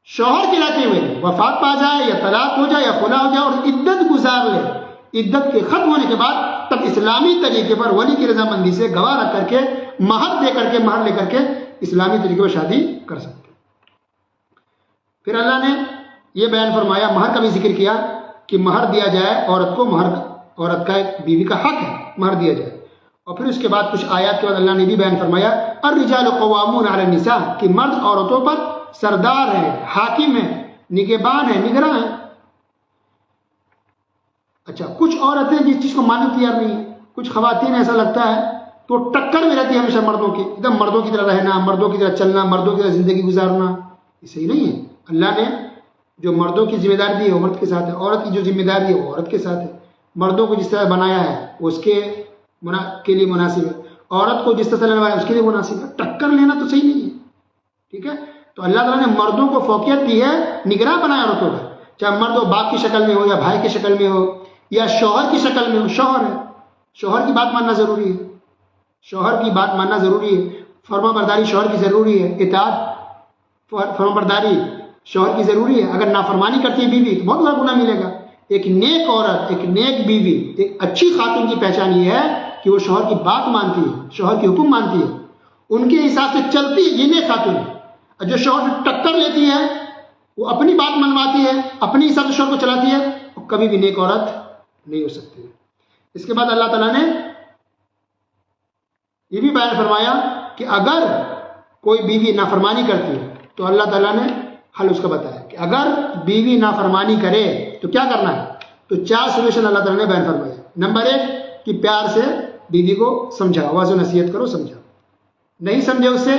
شوہر کے رہتے ہوئے وفات پا جائے یا طلاق ہو جائے یا خلا ہو جائے اور عدت گزار لے، عدت کے ختم ہونے کے بعد تب اسلامی طریقے پر ولی کی رضامندی سے گواہ رکھ کر کے مہر دے کر کے، مہر لے کر کے اسلامی طریقے پر شادی کر سکتے۔ پھر اللہ نے یہ بیان فرمایا، مہر کا بھی ذکر کیا کہ مہر دیا جائے عورت کو، مہر عورت کا ایک بیوی کا حق ہے، مہر دیا جائے۔ اور پھر اس کے بعد کچھ آیات کے بعد اللہ نے بھی بیان فرمایا، الرجال قوامون علی النساء، کہ مرد عورتوں پر سردار ہیں، حاکم ہیں، نگہبان ہیں، نگراں ہیں۔ اچھا کچھ عورتیں جس چیز کو ماننے تیار نہیں ہیں، کچھ خواتین ایسا لگتا ہے تو ٹکر میں رہتی ہے ہمیشہ مردوں کی، ایک دم مردوں کی طرح رہنا، مردوں کی طرح چلنا، مردوں کی طرح زندگی گزارنا، یہ صحیح نہیں ہے۔ اللہ نے جو مردوں کی ذمہ داری دی ہے وہ مرد کے ساتھ ہے، عورت کی جو ذمہ داری ہے وہ عورت کے ساتھ ہے، مردوں کو جس طرح بنایا ہے وہ اس کے لیے مناسب ہے، عورت کو جس طرح سے بنایا اس کے لیے مناسب ہے، ٹکر لینا تو صحیح نہیں ہے، ٹھیک ہے۔ تو اللہ تعالیٰ نے مردوں کو فوقیت دی ہے، نگراں بنایا عورتوں کا، چاہے مرد ہو باپ کی شکل میں ہو یا بھائی کی شکل میں ہو یا شوہر کی شکل میں ہو، شوہر ہے، شوہر کی بات ماننا ضروری ہے، شوہر کی بات ماننا ضروری ہے، فرما برداری شوہر کی ضروری ہے، اطاعت فرما برداری شوہر کی ضروری ہے۔ اگر نافرمانی کرتی ہے بیوی تو بہت بڑا گناہ ملے گا، ایک نیک عورت، ایک نیک بیوی، ایک اچھی خاتون کی پہچان یہ ہے کہ وہ شوہر کی بات مانتی ہے، شوہر کی حکم مانتی ہے، ان کے حساب سے چلتی ہے، یہ نیک خاتون ہے۔ اور جو شوہر سے ٹکر لیتی ہے، وہ اپنی بات منواتی ہے، اپنی حساب سے شوہر کو چلاتی ہے، وہ کبھی بھی نیک عورت نہیں ہو سکتی ہے۔ اس کے بعد اللہ تعالیٰ نے یہ بھی بیان فرمایا کہ اگر کوئی بیوی نافرمانی کرتی ہے تو اللہ تعالیٰ نے حل اس کا بتایا کہ اگر بیوی نافرمانی کرے تو کیا کرنا ہے۔ تو 4 سولوشن اللہ تعالیٰ نے بیان فرمایا۔ نمبر 1 کہ پیار سے بیوی کو سمجھا، واضح و نصیحت کرو، سمجھا۔ نہیں سمجھے اس سے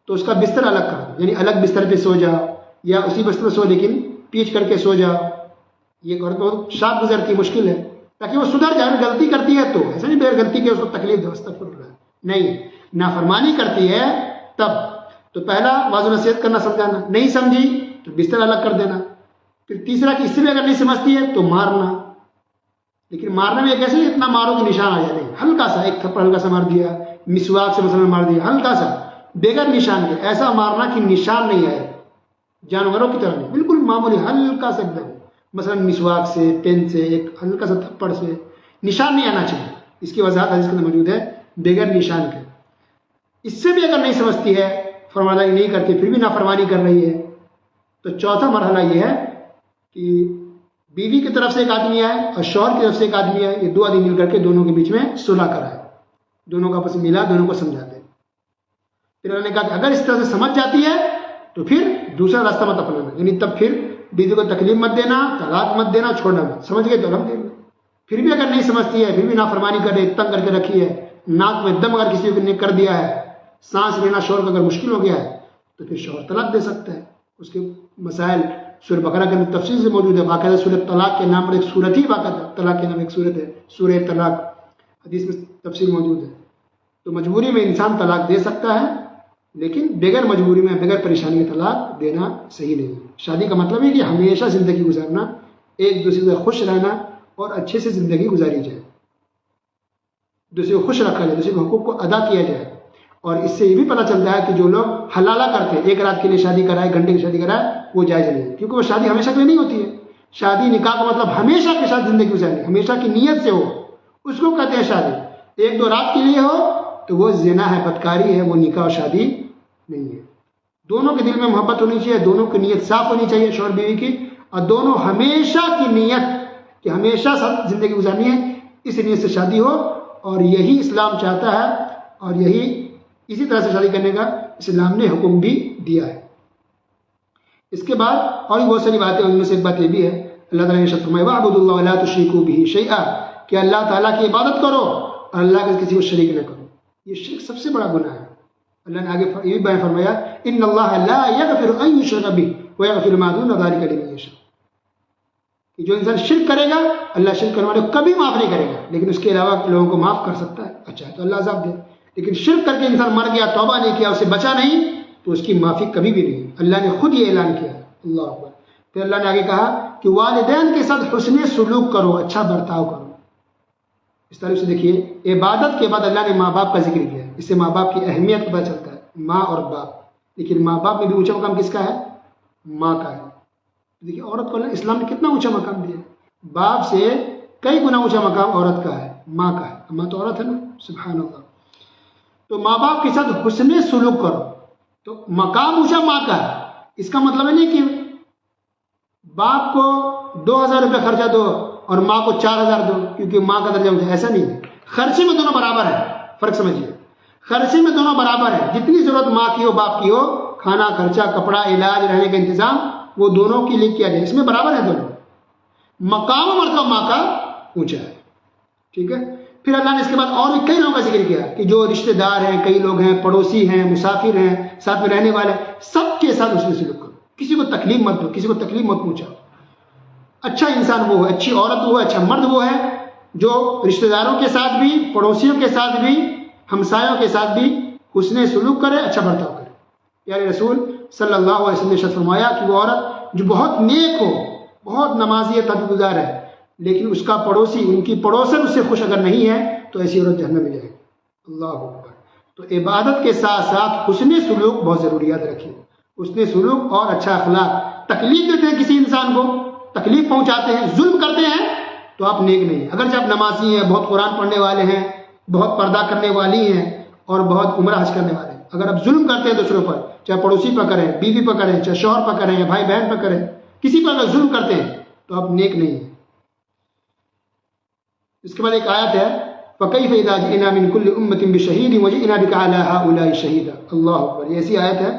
تو اس کا بستر الگ کر دو، یعنی الگ بستر پہ سو جا، یا اسی بستر سو لیکن پیچھ کر کے سو جا۔ یہ عورت بہت شاپ گزرتی، مشکل ہے، تاکہ وہ سدھر جائے۔ غلطی کرتی ہے تو ایسا نہیں بغیر غلطی کے اس کو تکلیف دو، استغفر اللہ، نہیں، نافرمانی کرتی ہے تب تو پہلا واضح نصیحت کرنا، سمجھانا، نہیں سمجھی تو بستر الگ کر دینا۔ پھر تیسرا کہ اس سے بھی اگر نہیں سمجھتی ہے تو مارنا، لیکن مارنے میں ایک ایسے اتنا مارو کہ نشان آ جائے، نہیں، ہلکا سا ایک تھپڑ ہلکا سا مار دیا، مسواک سے مثلا مار دیا، ہلکا سا بغیر نشان کے، ایسا مارنا کہ نشان نہیں آئے، جانوروں کی طرح نہیں، بالکل معمولی ہلکا سا ایک دم، مثلا مسواک سے، پین سے، ایک ہلکا سا تھپڑ سے، نشان نہیں آنا چاہیے۔ اس کی وضاحت حدیث کے اندر موجود ہے، بغیر نشان کے۔ اس سے بھی اگر نہیں سمجھتی ہے، فرمانداری نہیں کرتی، پھر بھی نافرمانی کر رہی ہے، تو چوتھا مرحلہ یہ ہے کہ بیوی کی طرف سے ایک آدمی آئے اور شوہر کی طرف سے ایک آدمی آئے، یہ 2 آدمی مل کر کے دونوں کے بیچ میں صلح کرائے، دونوں کا آپس میں ملا، دونوں کو سمجھاتے۔ پھر اللہ نے کہا کہ اگر اس طرح سے سمجھ جاتی ہے تو پھر دوسرا راستہ مت اپنانا، یعنی تب پھر بیوی کو تکلیف مت دینا، طلاق مت دینا، چھوڑنا مت، سمجھ گئے تو الحمدللہ۔ پھر بھی اگر نہیں سمجھتی ہے، پھر بھی نافرمانی کر رہی، تنگ کر کے رکھی ہے، ناک میں دم اگر کسی نے کر دیا ہے، سانس لینا شوہر کو اگر مشکل ہو گیا ہے تو پھر شوہر طلاق دے سکتا ہے۔ اس کے مسائل سورہ بقرہ کے اندر تفصیل سے موجود ہے، باقاعدہ سورہ طلاق کے نام پر ایک سورت ہی باقاعدہ طلاق کے نام ایک سورت ہے، سورہ طلاق، حدیث میں تفصیل موجود ہے۔ تو مجبوری میں انسان طلاق دے سکتا ہے، لیکن بغیر مجبوری میں، بغیر پریشانی کے طلاق دینا صحیح نہیں ہے۔ شادی کا مطلب ہے کہ ہمیشہ زندگی گزارنا، ایک دوسرے سے خوش رہنا اور اچھے سے زندگی گزاری جائے، دوسرے کو خوش رکھا جائے، دوسرے کے حقوق کو ادا کیا جائے۔ اور اس سے یہ بھی پتہ چلتا ہے کہ جو لوگ حلالہ کرتے ہیں، ایک رات کے لیے شادی کرائے، گھنٹے کی شادی کرائے، وہ جائز نہیں ہے، کیونکہ وہ شادی ہمیشہ کے لیے نہیں ہوتی ہے۔ شادی نکاح کا مطلب ہمیشہ کے ساتھ زندگی گزارنی، ہمیشہ کی نیت سے ہو، اس کو کہتے ہیں شادی۔ 1-2 رات کے لیے ہو تو وہ زنا ہے، بدکاری ہے، وہ نکاح اور شادی نہیں ہے۔ دونوں کے دل میں محبت ہونی چاہیے، دونوں کی نیت صاف ہونی چاہیے، شوہر بیوی کی، اور دونوں ہمیشہ کی نیت کہ ہمیشہ ساتھ زندگی گزارنی ہے، اس نیت سے شادی ہو، اور یہی اسلام چاہتا ہے، اور یہی اسی طرح سے شادی کرنے کا اسلام نے حکم بھی دیا ہے۔ اس کے بعد اور بھی بہت ساری باتیں، ان میں سے ایک بات یہ بھی ہے، اللہ تعالیٰ نے ارشاد فرمایا وَاعْبُدُوا اللَّهَ وَلَا تُشْرِكُوا بِهِ شَيْئًا، کہ اللہ تعالیٰ کی عبادت کرو اور اللہ کے کسی کو شریک نہ کرو۔ یہ شرک سب سے بڑا گناہ ہے۔ اللہ نے آگے یہ بھی بیان فرمایا إِنَّ اللَّهَ لَا يَغْفِرُ أَن يُشْرَكَ بِهِ وَيَغْفِرُ مَا دُونَ ذَلِكَ لِمَن يَشَاءُ، کہ جو انسان شرک کرے گا اللہ شرک کرنے والے کو کبھی معاف نہیں کرے گا، لیکن اس کے علاوہ لوگوں کو معاف کر سکتا ہے، اچھا ہے تو اللہ عذاب دے۔ لیکن شرک کر کے انسان مر گیا، توبہ نہیں کیا، اسے بچا نہیں، تو اس کی معافی کبھی بھی نہیں۔ اللہ نے خود یہ اعلان کیا، اللہ اکبر۔ پھر اللہ نے آگے کہا کہ والدین کے ساتھ حسن سلوک کرو، اچھا برتاؤ کرو۔ اس طرح سے دیکھیے، عبادت کے بعد اللہ نے ماں باپ کا ذکر کیا، اس سے ماں باپ کی اہمیت پتہ چلتا ہے، ماں اور باپ۔ لیکن ماں باپ میں بھی اونچا مقام کس کا ہے؟ ماں کا ہے۔ دیکھیے عورت کو اسلام نے کتنا اونچا مقام دیا، باپ سے کئی گنا اونچا مقام عورت کا ہے، ماں کا ہے۔ ماں تو عورت ہے نا، سبحان اللہ۔ تو ماں باپ کے ساتھ حسن سلوک کرو، تو مقام اونچا ماں کا ہے۔ اس کا مطلب ہے نہیں کہ باپ کو 2000 روپے خرچہ دو اور ماں کو 4000 دو کیونکہ ماں کا درجہ اونچا، ایسا نہیں ہے۔ خرچے میں دونوں برابر ہے، فرق سمجھیے، خرچے میں دونوں برابر ہے، جتنی ضرورت ماں کی ہو باپ کی ہو، کھانا خرچہ، کپڑا، علاج، رہنے کا انتظام، وہ دونوں کے لیے کیا جائے، اس میں برابر ہے دونوں۔ مقام و مرتبہ ماں کا اونچا ہے، ٹھیک ہے۔ پھر اللہ نے اس کے بعد اور بھی کئی لوگوں کا ذکر کیا کہ جو رشتہ دار ہیں، کئی لوگ ہیں، پڑوسی ہیں، مسافر ہیں، ساتھ میں رہنے والے، سب کے ساتھ اس میں سلوک کرو، کسی کو تکلیف مت دو، کسی کو تکلیف مت پہنچاؤ۔ اچھا انسان وہ ہے، اچھی عورت وہ ہے، اچھا مرد وہ ہے جو رشتہ داروں کے ساتھ بھی، پڑوسیوں کے ساتھ بھی، ہمسایوں کے ساتھ بھی حسن سلوک کرے، اچھا برتاؤ کرے۔ پیارے رسول صلی اللہ علیہ وسلم نے فرمایا کہ وہ عورت جو بہت نیک ہو، بہت نمازی ہے، تہجد گزار ہے، لیکن اس کا پڑوسی، ان کی پڑوسن اس سے خوش اگر نہیں ہے تو ایسی عورت جہنم میں جائے گی۔ اللہ اکبر۔ تو عبادت کے ساتھ ساتھ حسن سلوک بہت ضروری، یاد رکھیے، حسن سلوک اور اچھا اخلاق۔ تکلیف دیتے ہیں کسی انسان کو تکلیف پہنچاتے ہیں، ظلم کرتے ہیں، تو آپ نیک نہیں ہیں۔ اگرچہ آپ نمازی ہیں، بہت قرآن پڑھنے والے ہیں، بہت پردہ کرنے والی ہیں اور بہت عمرہ حج کرنے والے ہیں، اگر آپ ظلم کرتے ہیں دوسروں پر، چاہے پڑوسی پر کریں، بیوی پر کریں، چاہے شوہر پر کریں، یا بھائی بہن پر کریں، کسی پر اگر ظلم کرتے ہیں تو آپ نیک نہیں ہیں۔ اس کے بعد ایک آیت ہے فَكَيْفَ إِذَا جِئْنَا مِنْ كُلِّ أُمَّةٍ بِشَهِيدٍ وَجِئْنَا بِكَ عَلَىٰ هَٰؤُلَاءِ شَهِيدًا۔ اللہ اکبر، یہ ایسی آیت ہے۔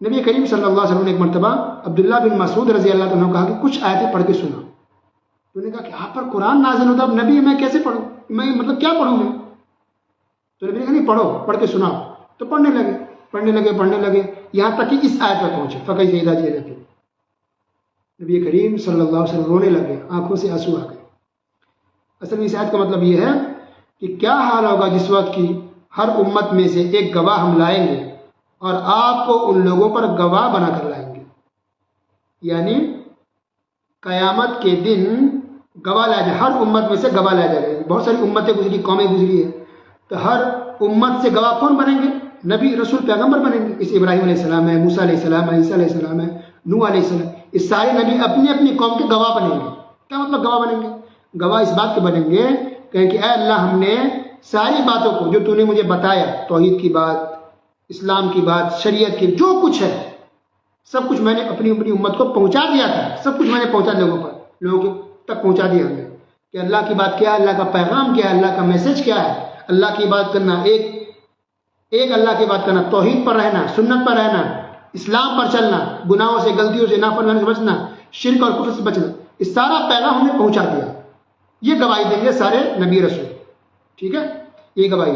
نبی کریم صلی اللہ علیہ وسلم نے ایک مرتبہ عبداللہ بن مسعود رضی اللہ عنہ کہا کہ کچھ آیتیں پڑھ کے سنا۔ تو نے کہا کہ آپ پر قرآن نازل ہوتا، اب نبی میں کیسے پڑھوں، میں مطلب کیا پڑھوں میں؟ تو نبی نے کہا نہیں پڑھو، پڑھ کے سناؤ۔ تو پڑھنے لگے یہاں تک کہ اس آیت پر پہنچے فَكَيْفَ إِذَا جِئْنَا۔ نبی کریم صلی اللہ علیہ وسلم رونے لگے، آنکھوں سے آنسو آ گئے۔ اصل میں اس آیت کا مطلب یہ ہے کہ کیا حال ہوگا جس وقت کی ہر امت میں سے ایک گواہ ہم لائیں گے اور آپ کو ان لوگوں پر گواہ بنا کر لائیں گے، یعنی قیامت کے دن گواہ لایا جائے، ہر امت میں سے گواہ لایا جائے گا۔ بہت ساری امتیں گزری، قومیں گزری ہیں، تو ہر امت سے گواہ کون بنیں گے؟ نبی، رسول، پیغمبر بنیں گے۔ اس ابراہیم علیہ السلام ہے، موسیٰ علیہ السلام ہے، عیسیٰ علیہ السلام ہے، نوح علیہ السلام، اس سارے نبی اپنی اپنی قوم کے گواہ بنیں گے۔ کیا مطلب گواہ بنیں گے؟ گواہ اس بات کے بنیں گے کہ اے اللہ، ہم نے ساری باتوں کو جو تو نے مجھے بتایا، توحید کی بات، اسلام کی بات، شریعت کی جو کچھ ہے، سب کچھ میں نے اپنی اپنی امت کو پہنچا دیا تھا، سب کچھ میں نے پہنچا لوگوں تک پہنچا دیا ہم نے کہ اللہ کی بات کیا ہے، اللہ کا پیغام کیا ہے، اللہ کا میسج کیا ہے، اللہ کی بات کرنا، ایک اللہ کی بات کرنا، توحید پر رہنا، سنت پر رہنا، اسلام پر چلنا، گناہوں سے، غلطیوں سے، نافرمانی سے بچنا، شرک اور کفر سے بچنا، اس سارا پیغام ہم نے پہنچا دیا۔ یہ گواہی دیں گے سارے نبی رسول، ٹھیک ہے، یہ گواہی۔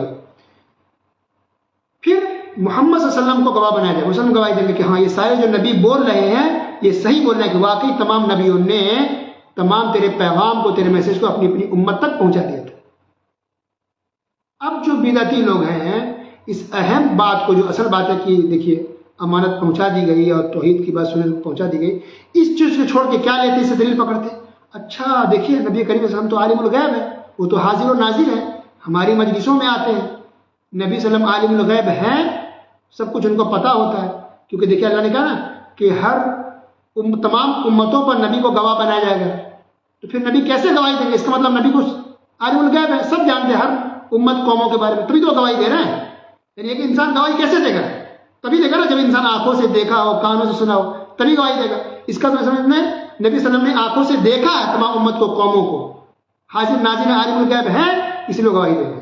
پھر محمد صلی اللہ علیہ وسلم کو گواہ بنایا جائے، مسلم گواہی دیں گے کہ ہاں یہ سارے جو نبی بول رہے ہیں یہ صحیح بول رہے ہیں کہ واقعی تمام نبیوں نے تمام تیرے پیغام کو، تیرے میسج کو اپنی اپنی امت تک پہنچا دیا تھا۔ اب جو بدعتی لوگ ہیں، اس اہم بات کو، جو اصل بات ہے کہ دیکھیے امانت پہنچا دی گئی اور توحید کی بات سنت پہنچا دی گئی، اس چیز کو چھوڑ کے کیا لیتے، اسے دلیل پکڑتے، اچھا دیکھیے نبی کریم صلی اللہ علیہ وسلم تو عالم الغیب ہے، وہ تو حاضر و ناظر ہے، ہماری مجلسوں میں آتے ہیں، نبی صلی اللہ علیہ وسلم عالم الغیب ہیں، سب کچھ ان کو پتہ ہوتا ہے، کیونکہ دیکھیے اللہ نے کہا نا کہ تمام امتوں پر نبی کو گواہ بنایا جائے گا، تو پھر نبی کیسے گواہی دیں گے؟ اس کا مطلب نبی کو عالم الغیب ہے، سب جانتے ہیں ہر امت قوموں کے بارے میں، تبھی تو گواہی دے رہے ہیں۔ یعنی ایک انسان گواہی کیسے دے گا؟ تبھی دے گا نا جب انسان آنکھوں سے دیکھا ہو، کانوں سے سنا ہو، تبھی گواہی دے گا۔ اس کا تو سمجھ میں نبی صلی اللہ علیہ وسلم نے آنکھوں سے دیکھا ہے تمام امت کو، قوموں کو، حاضر ناظر عالم الغیب ہے، اس لیے گواہی دے گا۔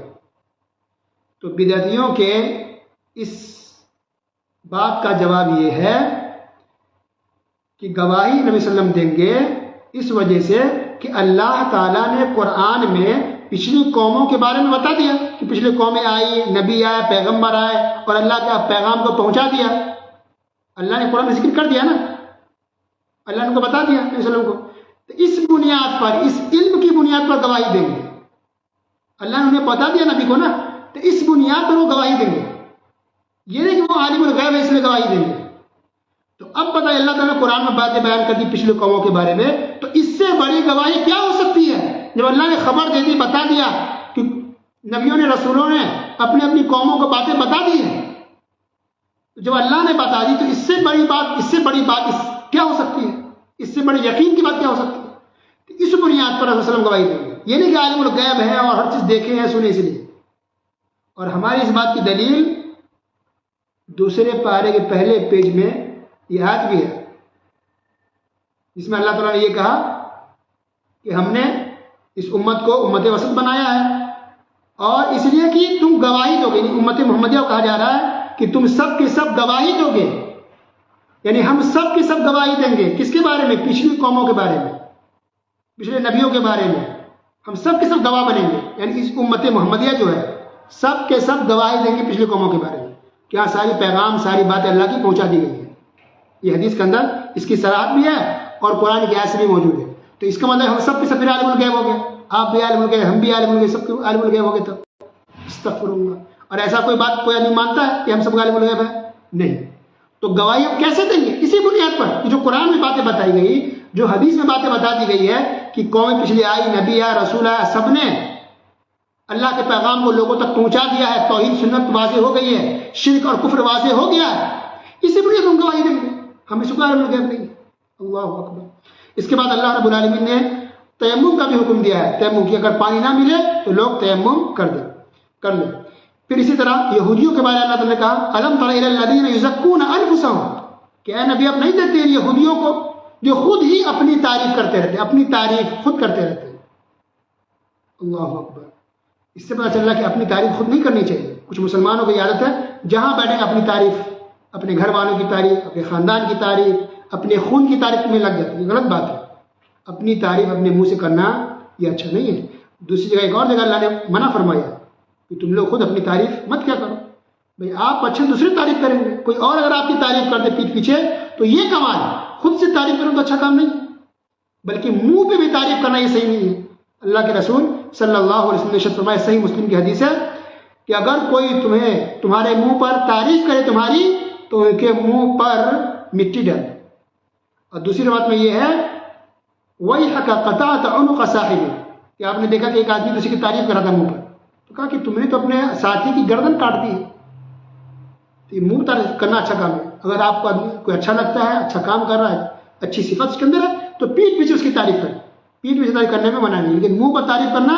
تو بدعتیوں کے اس بات کا جواب یہ ہے کہ گواہی نبی صلی اللہ علیہ وسلم دیں گے اس وجہ سے کہ اللہ تعالیٰ نے قرآن میں پچھلی قوموں کے بارے میں بتا دیا کہ پچھلی قومیں آئی، نبی آئے، پیغمبر آئے اور اللہ کے پیغام کو پہنچا دیا۔ اللہ نے قرآن میں ذکر کر دیا نا، اللہ نے ان کو بتا دیا نبی صلی اللہ علیہ وسلم کو، تو اس بنیاد پر، اس علم کی بنیاد پر گواہی دیں گے۔ اللہ نے انہیں بتا دیا نبی کو نا، تو اس بنیاد پر وہ گواہی دیں گے، یہ نہیں کہ وہ عالم الغیب ہے اس لیے گواہی دیں گے۔ تو اب پتہ ہے اللہ تعالیٰ نے قرآن میں باتیں بیان کر دی پچھلے قوموں کے بارے میں، تو اس سے بڑی گواہی کیا ہو سکتی ہے؟ جب اللہ نے خبر دے دی، بتا دیا کہ نبیوں نے، رسولوں نے اپنی اپنی قوموں کو باتیں بتا دی ہیں، جب اللہ نے بتا دی تو اس سے بڑی بات کیا ہو سکتی ہے؟ اس سے بڑی یقین کی بات کیا ہو سکتی ہے؟ تو اس بنیاد پر رسول وسلم گواہی دیں گے، یہ نہیں کہ عالم الغیب ہے اور ہر چیز دیکھے ہیں، سنے اس لیے۔ اور ہماری اس بات کی دلیل دوسرے پارے کے پہلے پیج میں یہ آیت بھی ہے، جس میں اللہ تعالیٰ نے یہ کہا کہ ہم نے اس امت کو امت وسط بنایا ہے، اور اس لیے کہ تم گواہی دو گے، یعنی امت محمدیہ کو کہا جا رہا ہے کہ تم سب کے سب گواہی دو گے، یعنی ہم سب کے سب گواہی دیں گے۔ کس کے بارے میں؟ پچھلی قوموں کے بارے میں، پچھلے نبیوں کے بارے میں، ہم سب کے سب گواہ بنیں گے، یعنی اس امت محمدیہ جو ہے سب کے سب گواہی دیں گے پچھلی قوموں کے بارے میں، کیا ساری پیغام، ساری باتیں اللہ کی پہنچا دی گئی ہے۔ یہ حدیث کے اندر اس کی صراحت بھی ہے اور قرآن کی آیت بھی موجود ہے۔ تو اس کا مطلب ہم سب کے سب عالم الغیب ہو گئے، آپ بھی عالم الغیب، ہم بھی عالم الغیب، سب کے عالم الغیب ہو گئے۔ تب استغفر اللہ، اور ایسا کوئی بات کوئی آدمی مانتا ہے کہ ہم سب عالم الغیب ہیں؟ نہیں۔ تو گواہی ہم کیسے دیں گے؟ اسی بنیاد پر کہ جو قرآن میں باتیں بتائی گئی، جو حدیث میں باتیں بتا دی گئی ہے کہ قوم پچھلی آئی، نبی آیا، رسول آیا، سب نے اللہ کے پیغام کو لوگوں تک پہنچا دیا ہے، توحید سنت واضح ہو گئی ہے، شرک اور کفر واضح ہو گیا ہے، اسی بنیاد پر ہم گواہی دیں گے، ہم اس کو عالم الغیب نہیں۔ اللہ اکبر۔ اس کے بعد اللہ رب العالمین نے تیمم کا بھی حکم دیا ہے، تیمم کی اگر پانی نہ ملے تو لوگ تیمم کر لیں۔ پھر اسی طرح یہودیوں کے بارے میں اللہ تعالیٰ نے کہا الم تر الی الذین یزکون انفسهم، کہ اے نبی آپ نہیں دیکھتے ہیں یہودیوں کو جو خود ہی اپنی تعریف کرتے رہتے ہیں، اپنی تعریف خود کرتے رہتے ہیں۔ اللہ اکبر، اس سے پتہ چل رہا ہے کہ اپنی تعریف خود نہیں کرنی چاہیے۔ کچھ مسلمانوں کی عادت ہے جہاں بیٹھیں اپنی تعریف، اپنے گھر والوں کی تعریف، اپنے خاندان کی تعریف، اپنے خون کی تعریف میں لگ جاتے ہیں، یہ غلط بات ہے۔ اپنی تعریف اپنے منہ سے کرنا یہ اچھا نہیں ہے۔ دوسری جگہ ایک اور جگہ اللہ نے منع فرمایا کہ تم لوگ خود اپنی تعریف مت کیا کرو، بھائی آپ اچھے دوسرے تعریف کریں گے، کوئی اور اگر آپ کی تعریف کرتے پیٹھ پیچھے تو یہ کمال ہے، خود سے تعریف کروں تو اچھا کام نہیں، بلکہ منہ پہ بھی تعریف کرنا یہ صحیح نہیں ہے۔ اللہ کے رسول صلی اللہ علیہ وسلم نے ارشاد فرمایا، صحیح مسلم کی حدیث ہے کہ اگر کوئی تمہارے منہ پر تعریف کرے تمہاری تو ان کے منہ پر مٹی ڈال۔ اور دوسری بات میں یہ ہے وَيْحَكَ قَطَعْتَ عُنُقَ صَاحِبِهِ، کہ آپ نے دیکھا کہ ایک آدمی دوسری کی تعریف کر رہا تھا منہ پر، تو کہا کہ تم نے تو اپنے ساتھی کی گردن کاٹ دی ہے۔ تو یہ منہ تعریف کرنا اچھا کام ہے، اگر آپ کو آدمی کوئی اچھا لگتا ہے، اچھا کام کر رہا ہے، اچھی صفت اس کے اندر ہے تو پیٹھ پیچھے اس کی تعریف کریں، پیٹھ پیچھے تعریف کرنے میں منع نہیں، لیکن منہ پر تعریف کرنا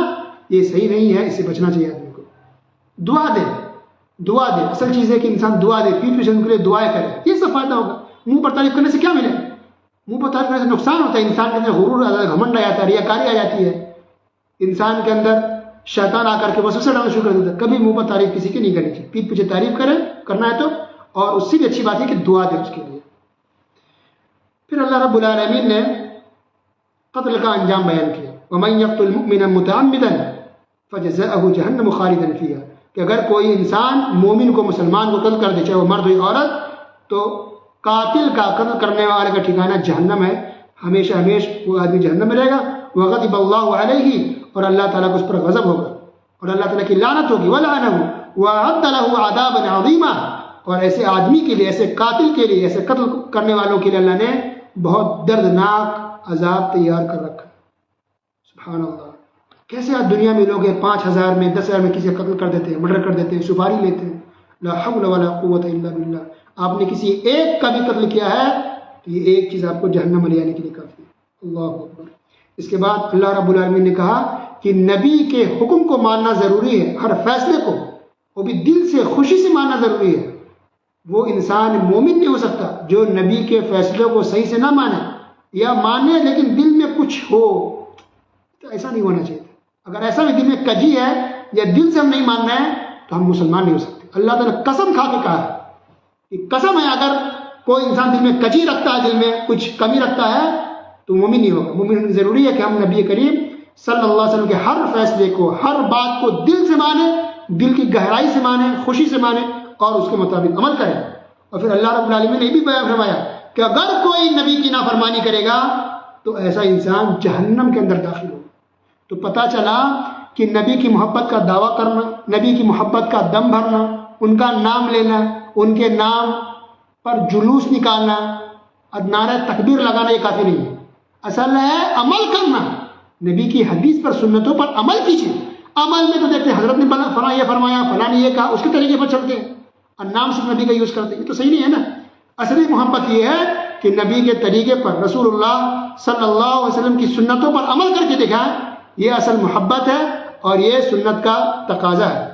یہ صحیح نہیں ہے، اس سے بچنا چاہیے آدمی کو۔ دعا دے، اصل چیز ہے کہ انسان دعا دے، پیٹھ پیچھے ان کے لیے دعائیں کرے، یہ سب فائدہ ہوگا۔ منہ پر تعریف کرنے سے کیا ملے؟ منہ پر تعریف کرنے سے نقصان ہوتا ہے، انسان کے اندر غرور آ جاتا ہے، گھمنڈ آ جاتا ہے، ریاکاری آ جاتی ہے، انسان کے اندر شیطان آ کر کے وسوسے ڈالنا شروع کر دیتا ہے۔ کبھی منہ پر تعریف کسی کی نہیں کرنی چاہیے، پیٹھ پیچھے تعریف کرنا ہے تو، اور اس سے بھی اچھی بات ہے کہ دعا دے اس کے لیے۔ پھر اللہ رب العالمین نے قتل کا انجام بیان کیا، وَمَن يَقْتُلْ مُؤْمِنًا مُتَعَمِّدًا فَجَزَاؤُهُ جَهَنَّمُ خَالِدًا فِيهَا، کہ اگر کوئی انسان مومن کو، مسلمان کو قتل کر دے، چاہے وہ مرد ہو یا عورت، تو قاتل کا، قتل کرنے والے کا ٹھکانہ جہنم ہے، ہمیشہ وہ آدمی جہنم میں رہے گا۔ وَغَضِبَ اللَّهُ عَلَيْهِ، اور اللہ تعالیٰ کو اس پر غضب ہوگا اور اللہ تعالیٰ کی لعنت ہوگی، وَلَعَنَهُ وَأَعَدَّ لَهُ عَذَابًا عَظِيمًا، اور ایسے آدمی کے لیے، ایسے قاتل کے لیے، ایسے قتل کرنے والوں کے لیے اللہ نے بہت دردناک عذاب تیار کر رکھا۔ سبحان اللہ، کیسے آج دنیا میں لوگ 5,000 میں 10,000 میں کسی قتل کر دیتے ہیں، مرڈر کر دیتے ہیں، سپاری لیتے ہیں۔ لا حول ولا قوت الا باللہ۔ آپ نے کسی ایک کا بھی قتل کیا ہے تو یہ ایک چیز آپ کو جہنم میں لے جانے کے لیے کافی ہے۔ اللہ اکبر۔ اس کے بعد اللہ رب العالمین نے کہا کہ نبی کے حکم کو ماننا ضروری ہے، ہر فیصلے کو، وہ بھی دل سے، خوشی سے ماننا ضروری ہے۔ وہ انسان مومن نہیں ہو سکتا جو نبی کے فیصلوں کو صحیح سے نہ مانے، یا مانے لیکن دل میں کچھ ہو، تو ایسا نہیں ہونا چاہیے۔ اگر ایسا بھی دل میں کجی ہے یا دل سے ہم نہیں ماننا ہے تو ہم مسلمان نہیں ہو سکتے۔ اللہ تعالیٰ نے قسم کھا کے کہا ہے کہ قسم ہے اگر کوئی انسان دل میں کجی رکھتا ہے، دل میں کچھ کمی رکھتا ہے تو مومن نہیں ہوگا۔ مومن ضروری ہے کہ ہم نبی کریم صلی اللہ علیہ وسلم کے ہر فیصلے کو، ہر بات کو دل سے مانیں، دل کی گہرائی سے مانیں، خوشی سے مانیں اور اس کے مطابق عمل کریں۔ اور پھر اللہ رب العالمین نے یہ بھی بیان فرمایا کہ اگر کوئی نبی کی نافرمانی کرے گا تو ایسا انسان جہنم کے اندر داخل ہوگا۔ تو پتہ چلا کہ نبی کی محبت کا دعویٰ کرنا، نبی کی محبت کا دم بھرنا، ان کا نام لینا، ان کے نام پر جلوس نکالنا اور نعرہ تکبیر لگانا یہ کافی نہیں ہے۔ اصل ہے عمل کرنا، نبی کی حدیث پر، سنتوں پر عمل کیجیے۔ عمل میں تو دیکھتے ہیں حضرت نے فلاں یہ فرمایا، فلاں نے یہ کہا، اس کے طریقے پر چلتے ہیں اور نام صرف نبی کا یوز کرتے ہیں، یہ تو صحیح نہیں ہے نا۔ اصلی محبت یہ ہے کہ نبی کے طریقے پر، رسول اللہ صلی اللہ علیہ وسلم کی سنتوں پر عمل کر کے دکھائیں، یہ اصل محبت ہے اور یہ سنت کا تقاضا ہے۔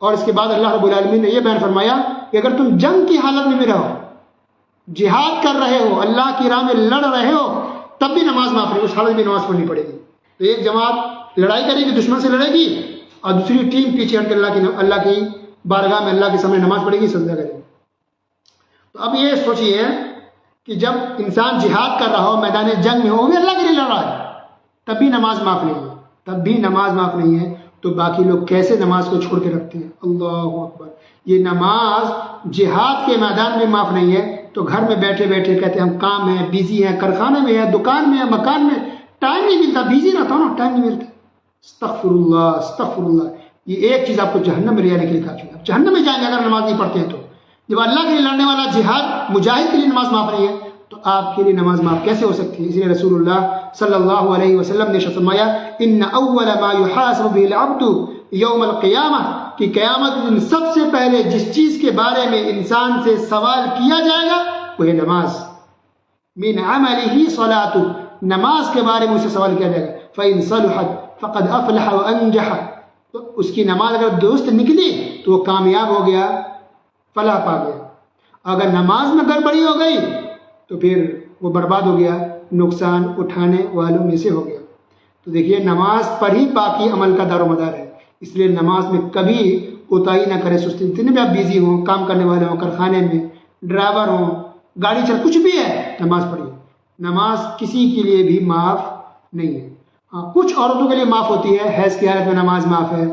اور اس کے بعد اللہ رب العالمین نے یہ بیان فرمایا کہ اگر تم جنگ کی حالت میں بھی رہو، جہاد کر رہے ہو، اللہ کی راہ میں لڑ رہے ہو، تب بھی نماز معاف نہیں، اس حالت میں نماز پڑھنی پڑے گی۔ تو ایک جماعت لڑائی کرے گی، دشمن سے لڑے گی، اور دوسری ٹیم پیچھے ہٹ کے اللہ کی بارگاہ میں، اللہ کے سامنے نماز پڑھے گی، سجدہ کرے گی۔ تو اب یہ سوچئے کہ جب انسان جہاد کر رہا ہو، میدان جنگ میں ہو، وہ بھی اللہ کے لیے لڑ رہا ہے، تب بھی نماز معاف نہیں ہے، تب بھی نماز معاف نہیں ہے، تو باقی لوگ کیسے نماز کو چھوڑ کے رکھتے ہیں؟ اللہ اکبر۔ یہ نماز جہاد کے میدان میں معاف نہیں ہے تو گھر میں بیٹھے بیٹھے کہتے ہیں ہم کام ہیں، بیزی ہیں، کارخانے میں ہیں، دکان میں ہیں، مکان میں، ٹائم نہیں ملتا، بیزی نہ تھا نا، ٹائم نہیں ملتا۔ استغفر اللہ، استغفر اللہ۔ یہ ایک چیز آپ کو جہنم میں لے جانے کے لیے کافی ہے۔ جہنم میں جائیں گے اگر نماز نہیں پڑھتے ہیں تو۔ جب اللہ کے لیے لڑنے والا جہاد مجاہد کے لیے نماز معاف نہیں ہے تو آپ کے لیے نماز معاف کیسے ہو سکتی ہے؟ اس لیے رسول اللہ صلی اللہ علیہ وسلم نے فرمایا ان اول ما يحاسب به العبد یوم القیامہ، کہ قیامت دن سب سے پہلے جس چیز کے بارے میں انسان سے سوال کیا جائے گا وہ ہے نماز۔ من عمله صلاۃ، نماز کے بارے میں اسے سوال کیا جائے گا. فإن صلحت فقد افلح وانجح، تو اس کی نماز اگر درست نکلی تو وہ کامیاب ہو گیا، فلاح پا گیا. اگر نماز میں گڑبڑی ہو گئی تو پھر وہ برباد ہو گیا، نقصان اٹھانے والوں میں سے ہو گیا. تو دیکھیے نماز پر ہی باقی عمل کا دار و مدار ہے، اس لیے نماز میں کبھی کوتاہی نہ کرے، سستی. جتنے بھی آپ بیزی ہوں، کام کرنے والے ہوں، کارخانے میں ڈرائیور ہوں، گاڑی چل، کچھ بھی ہے، نماز پڑھیے. نماز کسی کے لیے بھی معاف نہیں ہے. ہاں کچھ عورتوں کے لیے معاف ہوتی ہے، حیض کی حالت میں نماز معاف ہے،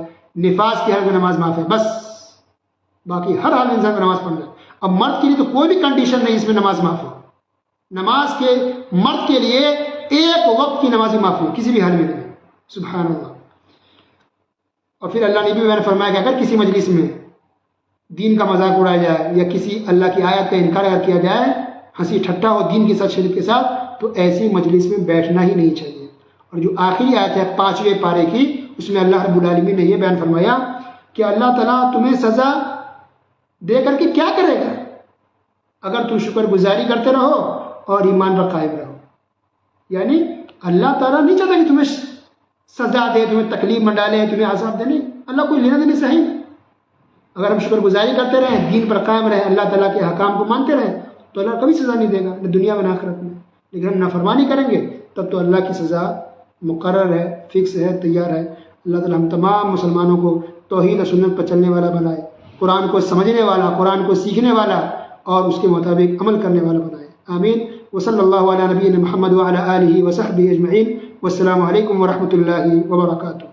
نفاس کی حالت میں نماز معاف ہے، بس. باقی ہر حال میں انسان کو نماز پڑھنا ہے. اب مرد کے لیے تو کوئی بھی کنڈیشن نہیں اس میں نماز معاف ہو. نماز کے مرد کے لیے ایک وقت کی نماز معاف ہو، کسی بھی حال میں نہیں. سبحان اللہ. اور پھر اللہ نے بھی میں نے فرمایا کہ اگر کسی مجلس میں دین کا مذاق اڑایا جائے یا کسی اللہ کی آیت کا انکار کیا جائے، ہنسی ٹھٹا ہو دین کے ساتھ، شرک کے ساتھ، تو ایسی مجلس میں بیٹھنا ہی نہیں چاہیے. اور جو آخری آیت ہے 5ویں پارے کی، اس میں اللہ رب العالمین نے یہ بیان فرمایا کہ اللہ تعالیٰ تمہیں سزا دے کر کے کیا کرے گا اگر تم شکر گزاری کرتے رہو اور ایمان پر قائم رہو. یعنی اللہ تعالیٰ نہیں چاہتا کہ تمہیں سزا دے، تمہیں تکلیف میں ڈالے، تمہیں عذاب دے. نہیں، اللہ کوئی لینا دینا صحیح. اگر ہم شکر گزاری کرتے رہیں، دین پر قائم رہیں، اللہ تعالیٰ کے حکام کو مانتے رہیں، تو اللہ کبھی سزا نہیں دے گا، نہ دنیا میں نہ آخرت میں. لیکن ہم نافرمانی کریں گے تب تو اللہ کی سزا مقرر ہے، فکس ہے، تیار ہے. اللہ تعالیٰ ہم تمام مسلمانوں کو توحید و سنت پر چلنے والا بنائے، قرآن کو سمجھنے والا، قرآن کو سیکھنے والا اور اس کے مطابق عمل کرنے والا بنائے. آمین. وصلی اللہ علی نبینا محمد وعلی آلہ وصحبہ اجمعین. والسلام علیکم ورحمۃ اللہ وبرکاتہ.